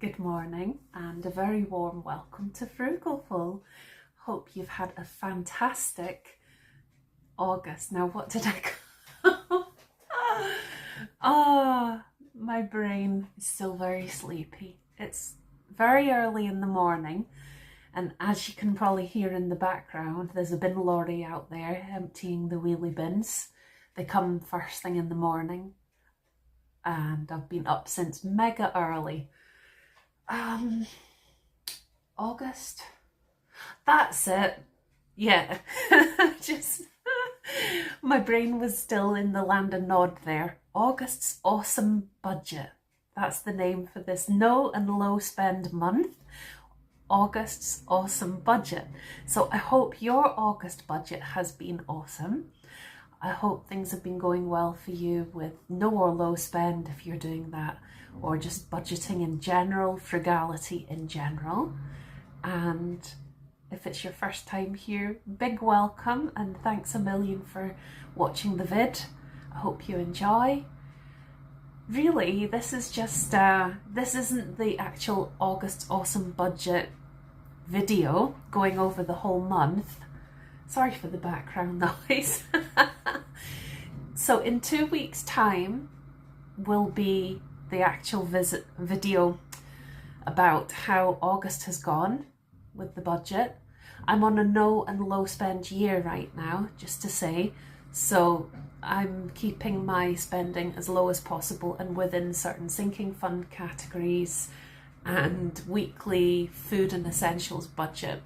Good morning and a very warm welcome to Frugalfull. Hope you've had a fantastic August. Now, what did I call? My brain is still very sleepy. It's very early in the morning, and as you can probably hear in the background, there's a bin lorry out there emptying the wheelie bins. They come first thing in the morning, and I've been up since mega early. August, that's it. Yeah. Just my brain was still in the land of nod there. August's awesome budget, that's the name for this no and low spend month. August's awesome budget. So I hope your August budget has been awesome. I hope things have been going well for you with no or low spend if you're doing that, or just budgeting in general, frugality in general. And if it's your first time here, big welcome and thanks a million for watching the vid. I hope you enjoy. Really, this is just, this isn't the actual August awesome budget video going over the whole month. Sorry for the background noise. So in 2 weeks' time will be the actual video about how August has gone with the budget. I'm on a no and low spend year right now, just to say, so I'm keeping my spending as low as possible and within certain sinking fund categories and weekly food and essentials budget.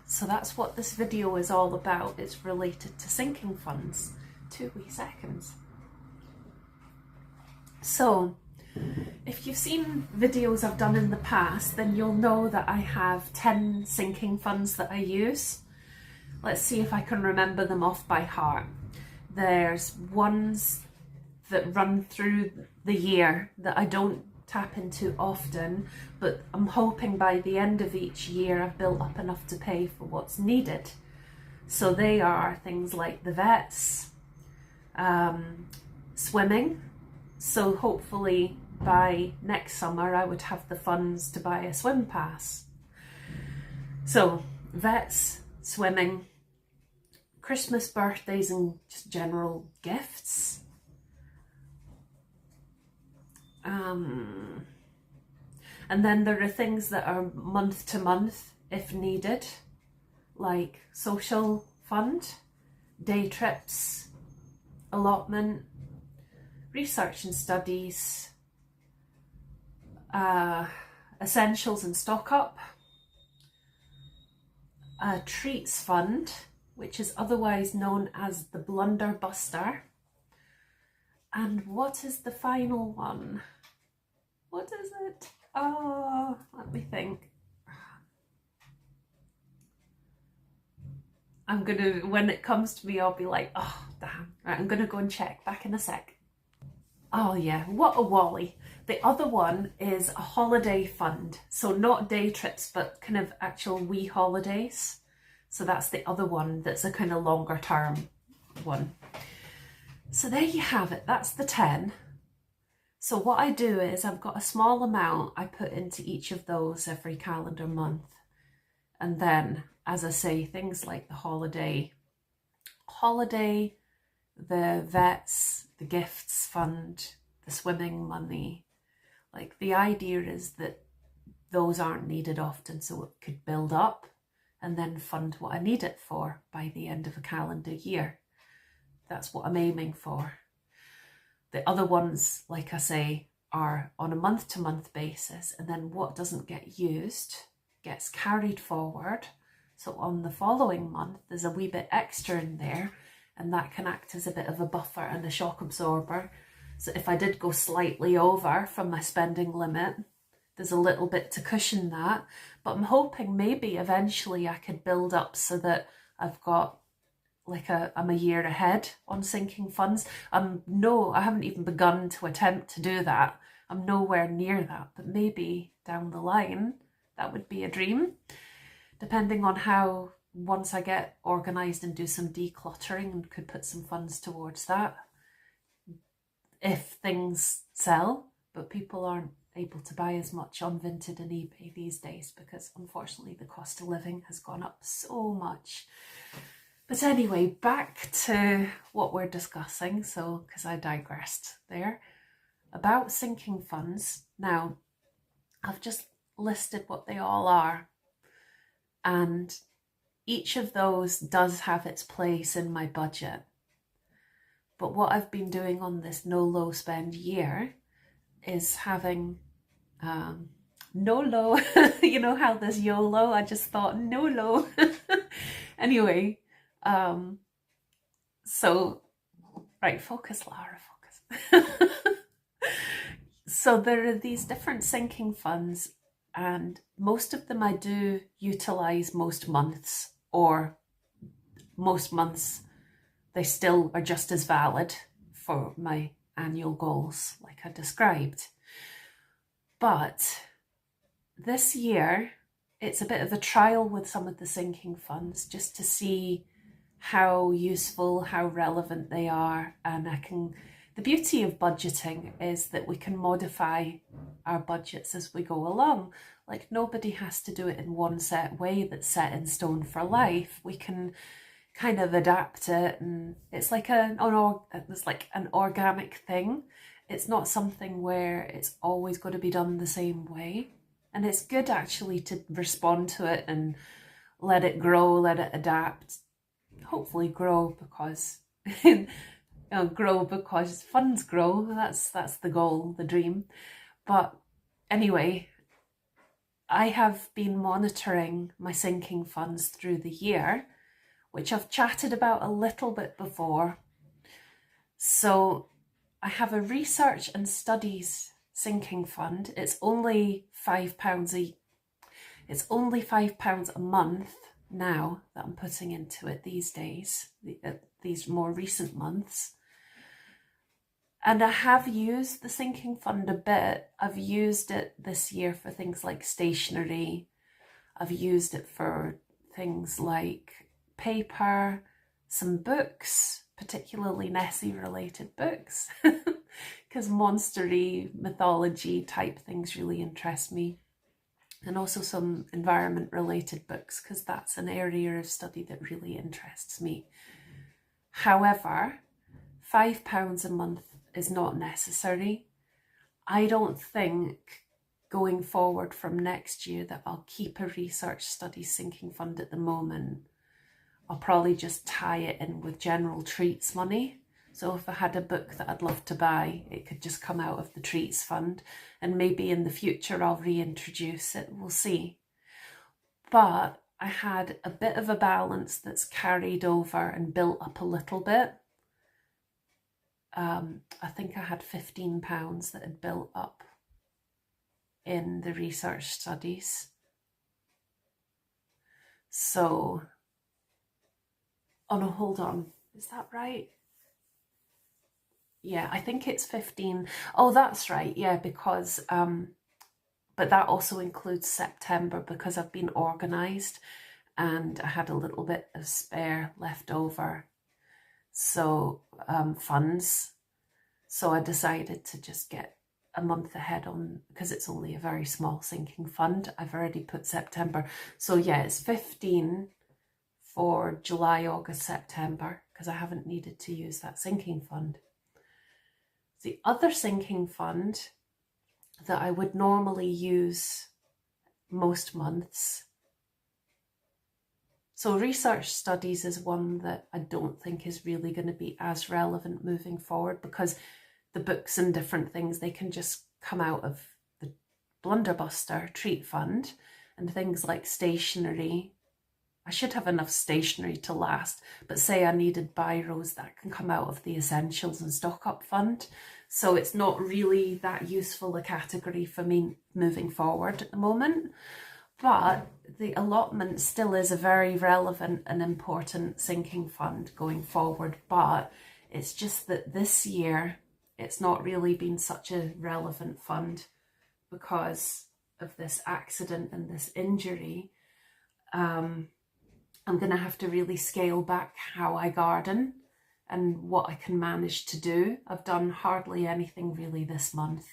So that's what this video is all about. It's related to sinking funds. 2 wee seconds. So if you've seen videos I've done in the past, then you'll know that I have 10 sinking funds that I use. Let's see if I can remember them off by heart. There's ones that run through the year that I don't tap into often, but I'm hoping by the end of each year I've built up enough to pay for what's needed. So they are things like the vets, swimming. So hopefully by next summer I would have the funds to buy a swim pass. So vets, swimming, Christmas, birthdays and just general gifts. And then there are things that are month to month if needed, like social fund, day trips, allotment, research and studies, essentials and stock up, a treats fund, which is otherwise known as the blunder buster. And what is the final one? What is it? Oh, let me think. I'm gonna, when it comes to me, I'll be like, oh, damn. Right, I'm gonna go and check. Back in a sec. Oh yeah, what a wally. The other one is a holiday fund. So not day trips, but kind of actual wee holidays. So that's the other one that's a kind of longer term one. So there you have it, that's the 10. So what I do is I've got a small amount I put into each of those every calendar month. And then, as I say, things like the holiday, the vets, the gifts fund, the swimming money. Like the idea is that those aren't needed often, so it could build up and then fund what I need it for by the end of a calendar year. That's what I'm aiming for. The other ones, like I say, are on a month-to-month basis, and then what doesn't get used gets carried forward. So on the following month, there's a wee bit extra in there, and that can act as a bit of a buffer and a shock absorber. So if I did go slightly over from my spending limit, there's a little bit to cushion that. But I'm hoping maybe eventually I could build up so that I've got like I'm a year ahead on sinking funds. No, I haven't even begun to attempt to do that. I'm nowhere near that, but maybe down the line, that would be a dream. Depending on how, once I get organised and do some decluttering and could put some funds towards that. If things sell, but people aren't able to buy as much on Vinted and eBay these days because unfortunately the cost of living has gone up so much. But anyway, back to what we're discussing, so because I digressed there, about sinking funds. Now, I've just listed what they all are, and each of those does have its place in my budget. But what I've been doing on this no low spend year is having no low, you know how there's YOLO, I just thought no low. Anyway, so, right, focus, Lara, focus. So there are these different sinking funds, and most of them I do utilise most months, or most months they still are just as valid for my annual goals, like I described. But this year, it's a bit of a trial with some of the sinking funds just to see how useful, how relevant they are. And the beauty of budgeting is that we can modify our budgets as we go along. Like, nobody has to do it in one set way that's set in stone for life. We can kind of adapt it, and it's like an organic thing. It's not something where it's always going to be done the same way. And it's good actually to respond to it and let it grow, let it adapt. Hopefully grow because grow because funds grow. That's the goal, the dream. But anyway, I have been monitoring my sinking funds through the year, which I've chatted about a little bit before. So I have a research and studies sinking fund. It's only £5 it's only £5 a month now that I'm putting into it these days, these more recent months. And I have used the sinking fund a bit. I've used it this year for things like stationery. I've used it for things like paper, some books, particularly Nessie related books, because monstery, mythology type things really interest me. And also some environment related books, because that's an area of study that really interests me. However, £5 a month is not necessary. I don't think going forward from next year that I'll keep a research study sinking fund at the moment. I'll probably just tie it in with general treats money. So if I had a book that I'd love to buy, it could just come out of the treats fund, and maybe in the future I'll reintroduce it, we'll see. But I had a bit of a balance that's carried over and built up a little bit. I think I had £15 that had built up in the research studies. So, oh no, hold on, is that right? Yeah, I think it's 15. Oh, that's right. Yeah, because, but that also includes September because I've been organised and I had a little bit of spare left over. So, funds. So I decided to just get a month ahead on, because it's only a very small sinking fund. I've already put September. So yeah, it's 15 for July, August, September, because I haven't needed to use that sinking fund. The other sinking fund that I would normally use most months. So research studies is one that I don't think is really going to be as relevant moving forward, because the books and different things, they can just come out of the Blunderbuster treat fund, and things like stationery. I should have enough stationery to last, but say I needed biros, that can come out of the essentials and stock up fund. So it's not really that useful a category for me moving forward at the moment. But the allotment still is a very relevant and important sinking fund going forward. But it's just that this year, it's not really been such a relevant fund because of this accident and this injury. I'm going to have to really scale back how I garden and what I can manage to do. I've done hardly anything really this month.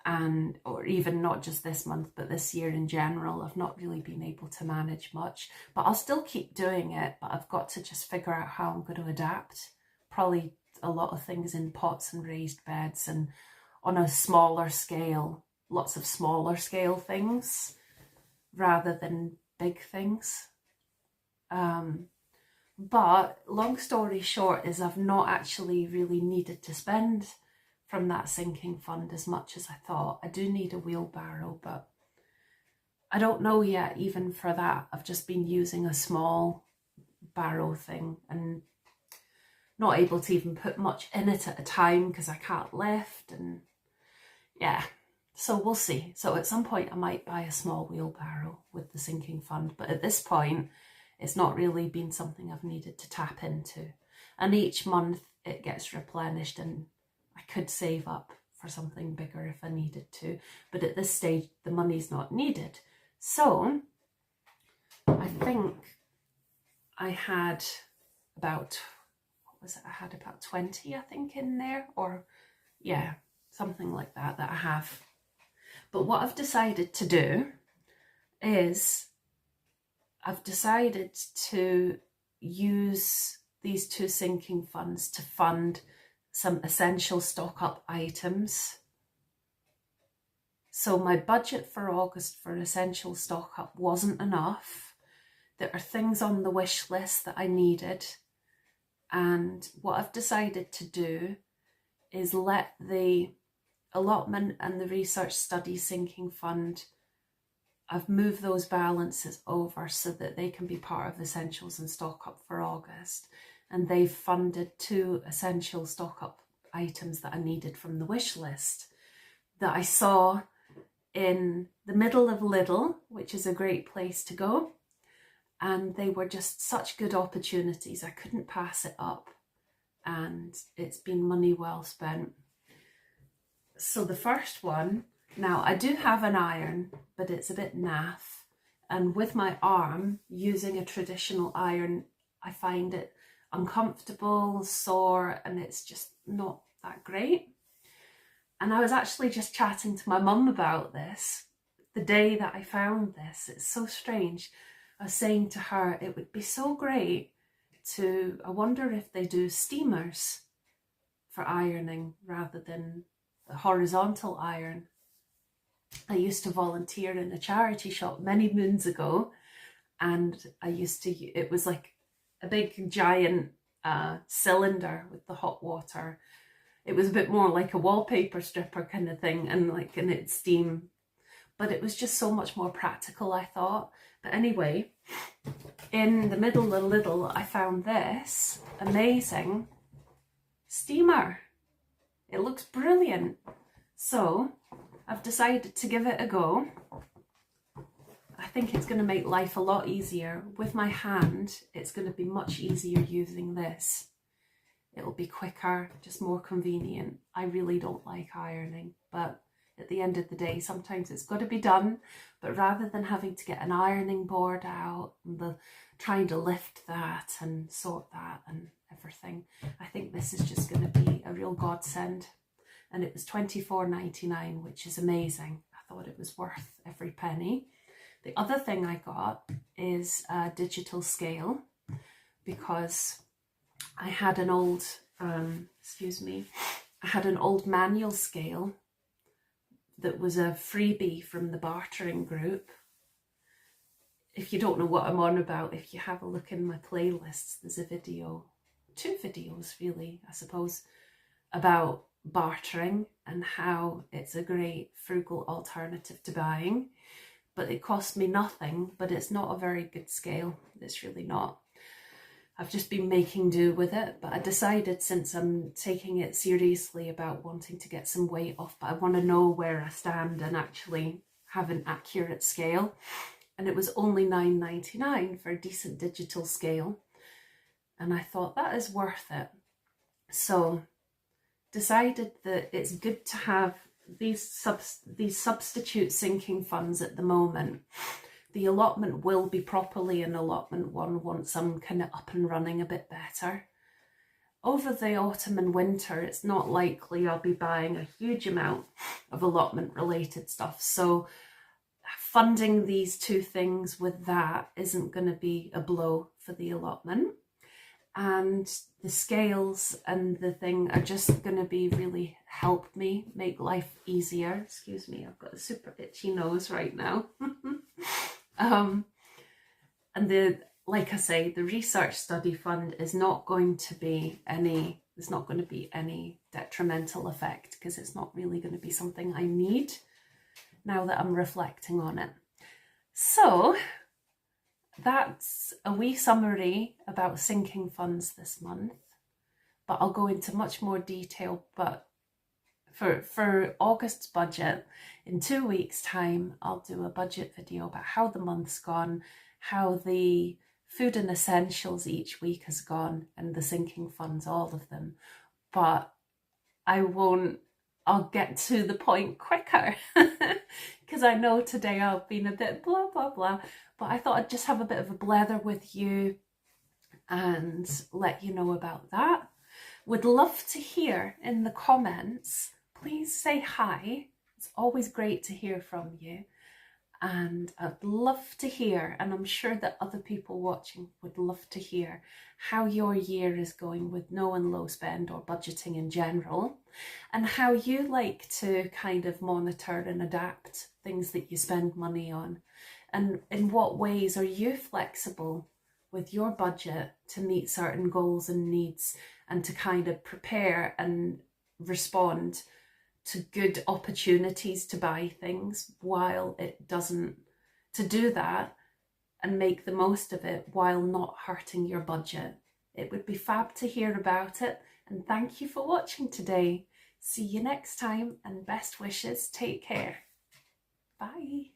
and or even not just this month but this year in general, I've not really been able to manage much, but I'll still keep doing it. But I've got to just figure out how I'm going to adapt. Probably a lot of things in pots and raised beds and on a smaller scale, lots of smaller scale things rather than big things. But long story short is I've not actually really needed to spend from that sinking fund as much as I thought. I do need a wheelbarrow, but I don't know yet. Even for that, I've just been using a small barrow thing and not able to even put much in it at a time because I can't lift, and yeah, so we'll see. So at some point I might buy a small wheelbarrow with the sinking fund, but at this point it's not really been something I've needed to tap into, and each month it gets replenished, and I could save up for something bigger if I needed to, but at this stage the money's not needed. So I think I had about, what was it, I had about 20 I think in there, or yeah, something like that I have. But what I've decided to do is I've decided to use these two sinking funds to fund some essential stock up items. So my budget for August for essential stock up wasn't enough. There are things on the wish list that I needed, and what I've decided to do is let the allotment and the research study sinking fund, I've moved those balances over so that they can be part of essentials and stock up for August, and they've funded two essential stock up items that I needed from the wish list that I saw in the middle of Lidl, which is a great place to go, and they were just such good opportunities. I couldn't pass it up, and it's been money well spent. So the first one, now I do have an iron, but it's a bit naff, and with my arm using a traditional iron, I find it uncomfortable, sore, and it's just not that great. And I was actually just chatting to my mum about this the day that I found this. It's so strange. I was saying to her, it would be so great to, I wonder if they do steamers for ironing rather than the horizontal iron. I used to volunteer in a charity shop many moons ago, and I used to, it was like a big giant cylinder with the hot water. It was a bit more like a wallpaper stripper kind of thing, and it's steam, but it was just so much more practical, I thought. But anyway, in the middle of Lidl, I found this amazing steamer. It looks brilliant. So I've decided to give it a go. I think it's going to make life a lot easier. With my hand, it's going to be much easier using this. It'll be quicker, just more convenient. I really don't like ironing, but at the end of the day, sometimes it's got to be done. But rather than having to get an ironing board out and trying to lift that and sort that and everything, I think this is just going to be a real godsend. And it was $24.99, which is amazing. I thought it was worth every penny. The other thing I got is a digital scale, because I had an old, I had an old manual scale that was a freebie from the bartering group. If you don't know what I'm on about, if you have a look in my playlists, there's a video, two videos really, I suppose, about bartering and how it's a great frugal alternative to buying. But it cost me nothing, but it's not a very good scale. It's really not. I've just been making do with it, but I decided, since I'm taking it seriously about wanting to get some weight off, but I want to know where I stand and actually have an accurate scale. And it was only $9.99 for a decent digital scale. And I thought that is worth it. So decided that it's good to have these substitute sinking funds at the moment. The allotment will be properly an allotment one once I'm kind of up and running a bit better. over the autumn and winter, it's not likely I'll be buying a huge amount of allotment related stuff. So funding these two things with that isn't going to be a blow for the allotment. And the scales and the thing are just going to be really help me make life easier. Excuse me, I've got a super itchy nose right now. And like I say, the research study fund is not going to be any, there's not going to be any detrimental effect, because it's not really going to be something I need now that I'm reflecting on it. So that's a wee summary about sinking funds this month, but I'll go into much more detail. But for August's budget, in 2 weeks' time, I'll do a budget video about how the month's gone, how the food and essentials each week has gone, and the sinking funds, all of them. But I'll get to the point quicker because I know today I've been a bit blah, blah, blah, but I thought I'd just have a bit of a blather with you and let you know about that. Would love to hear in the comments. Please say hi. It's always great to hear from you. And I'd love to hear, and I'm sure that other people watching would love to hear, how your year is going with no and low spend or budgeting in general, and how you like to kind of monitor and adapt things that you spend money on, and in what ways are you flexible with your budget to meet certain goals and needs, and to kind of prepare and respond to good opportunities to buy things while it doesn't, to do that and make the most of it while not hurting your budget. It would be fab to hear about it, and thank you for watching today. See you next time, and best wishes. Take care. Bye.